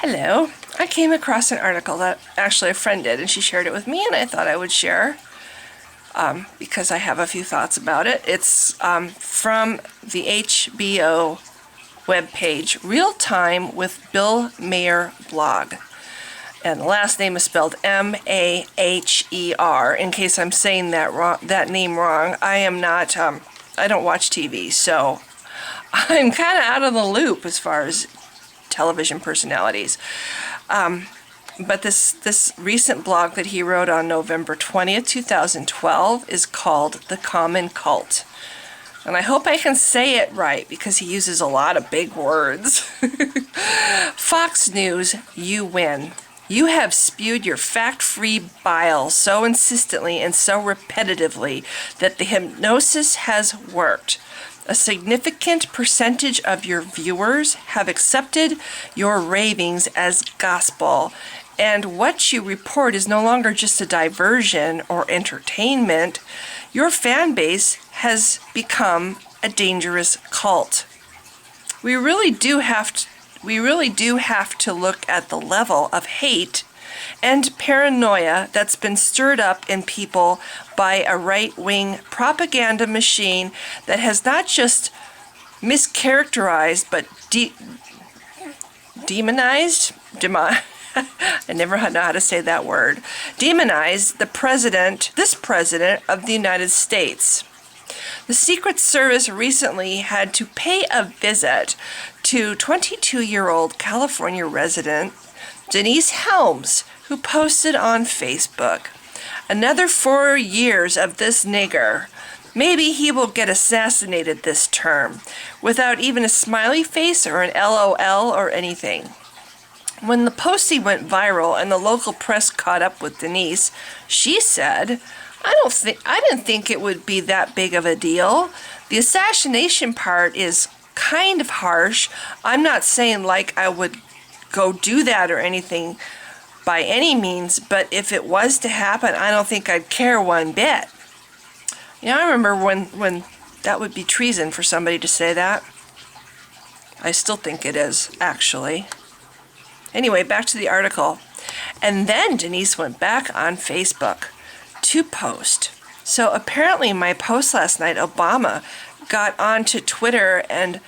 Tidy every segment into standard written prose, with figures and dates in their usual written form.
Hello. I came across an article that actually a friend did, and she shared it with me, and I thought I would share because I have a few thoughts about it. It's from the HBO webpage, Real Time with Bill Maher blog. And the last name is spelled Maher, in case I'm saying that name wrong. I am not, I don't watch TV, so I'm kind of out of the loop as far as television personalities. But this recent blog that he wrote on November 20th, 2012 is called The Common Cult. And I hope I can say it right because he uses a lot of big words. Fox News, you win. You have spewed your fact-free bile so insistently and so repetitively that the hypnosis has worked. A significant percentage of your viewers have accepted your ravings as gospel, and what you report is no longer just a diversion or entertainment. Your fan base has become a dangerous cult. We really do have to look at the level of hate and paranoia that's been stirred up in people by a right-wing propaganda machine that has not just mischaracterized but demonized? I never know how to say that word. Demonized this president of the United States. The Secret Service recently had to pay a visit to 22-year-old California resident Denise Helms, who posted on Facebook, "Another 4 years of this nigger. Maybe he will get assassinated this term," without even a smiley face or an LOL or anything. When the posting went viral and the local press caught up with Denise, she said, I didn't think it would be that big of a deal. The assassination part is kind of harsh. I'm not saying like I would go do that or anything by any means, but if it was to happen, I don't think I'd care one bit. You know, I remember when that would be treason for somebody to say that. I still think it is, actually. Anyway, back to the article. And then Denise went back on Facebook to post. So apparently my post last night, Obama got onto Twitter and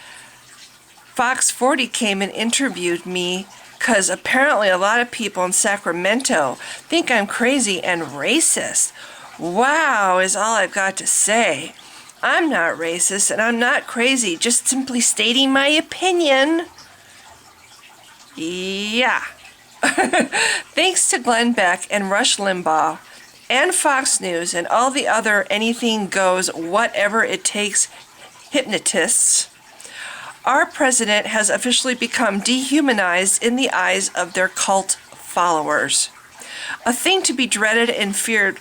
Fox 40 came and interviewed me because apparently a lot of people in Sacramento think I'm crazy and racist. Wow, is all I've got to say. I'm not racist and I'm not crazy, just simply stating my opinion. Yeah. Thanks to Glenn Beck and Rush Limbaugh and Fox News and all the other anything goes, whatever it takes hypnotists, our president has officially become dehumanized in the eyes of their cult followers. A thing to be dreaded and feared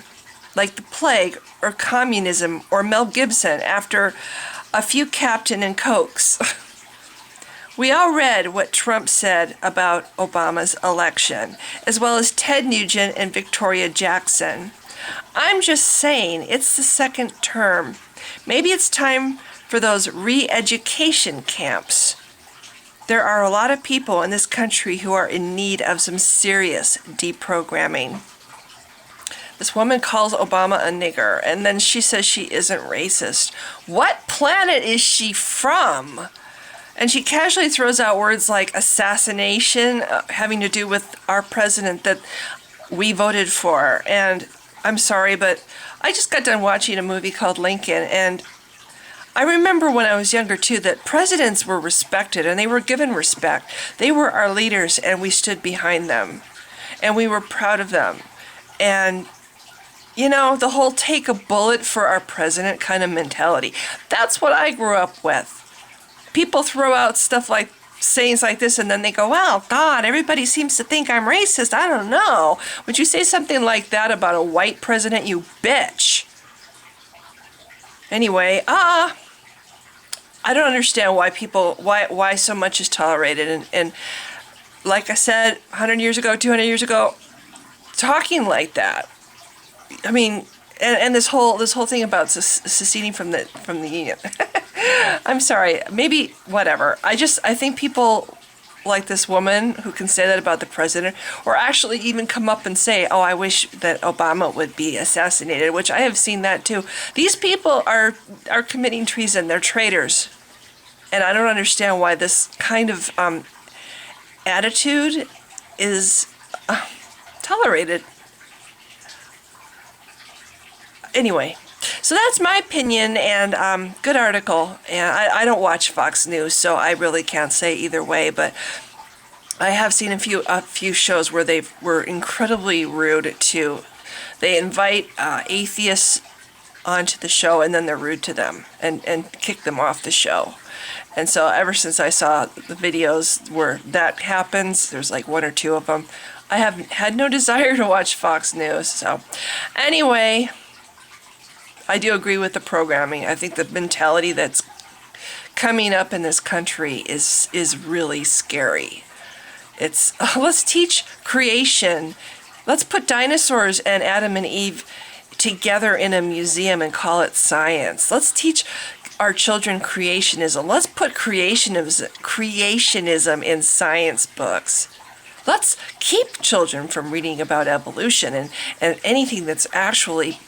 like the plague or communism or Mel Gibson after a few Captain and Cokes. We all read what Trump said about Obama's election, as well as Ted Nugent and Victoria Jackson. I'm just saying, it's the second term. Maybe it's time for those re-education camps. There are a lot of people in this country who are in need of some serious deprogramming. This woman calls Obama a nigger, and then she says she isn't racist. What planet is she from? And she casually throws out words like assassination, having to do with our president that we voted for. And I'm sorry, but I just got done watching a movie called Lincoln, and I remember when I was younger too that presidents were respected and they were given respect. They were our leaders and we stood behind them and we were proud of them. And you know, the whole take a bullet for our president kind of mentality. That's what I grew up with. People throw out stuff like sayings like this and then they go, well, God, everybody seems to think I'm racist. I don't know. Would you say something like that about a white president, you bitch? Anyway, I don't understand why so much is tolerated. And like I said, 100 years ago, 200 years ago, talking like that. I mean, and this whole thing about seceding from the union. I'm sorry, maybe whatever. I think people like this woman who can say that about the president, or actually even come up and say, oh, I wish that Obama would be assassinated, which I have seen that too. These people are committing treason. They're traitors. And I don't understand why this kind of attitude is tolerated. Anyway, so that's my opinion, and good article. And I don't watch Fox News, so I really can't say either way, but I have seen a few shows where they were incredibly rude to. They invite atheists onto the show, and then they're rude to them and kick them off the show. And so ever since I saw the videos where that happens, there's like one or two of them, I have had no desire to watch Fox News. So anyway, I do agree with the programming. I think the mentality that's coming up in this country is really scary. It's, let's teach creation. Let's put dinosaurs and Adam and Eve together in a museum and call it science. Let's teach our children creationism. Let's put creationism in science books. Let's keep children from reading about evolution and anything that's actually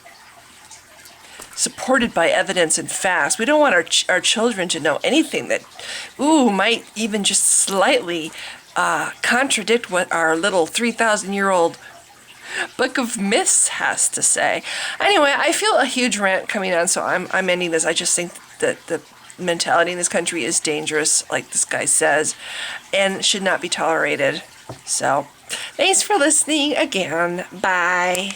supported by evidence and facts. We don't want our children to know anything that, might even just slightly contradict what our little 3,000-year-old Book of Myths has to say. Anyway, I feel a huge rant coming on, so I'm ending this. I just think that the mentality in this country is dangerous, like this guy says, and should not be tolerated. So, thanks for listening again. Bye.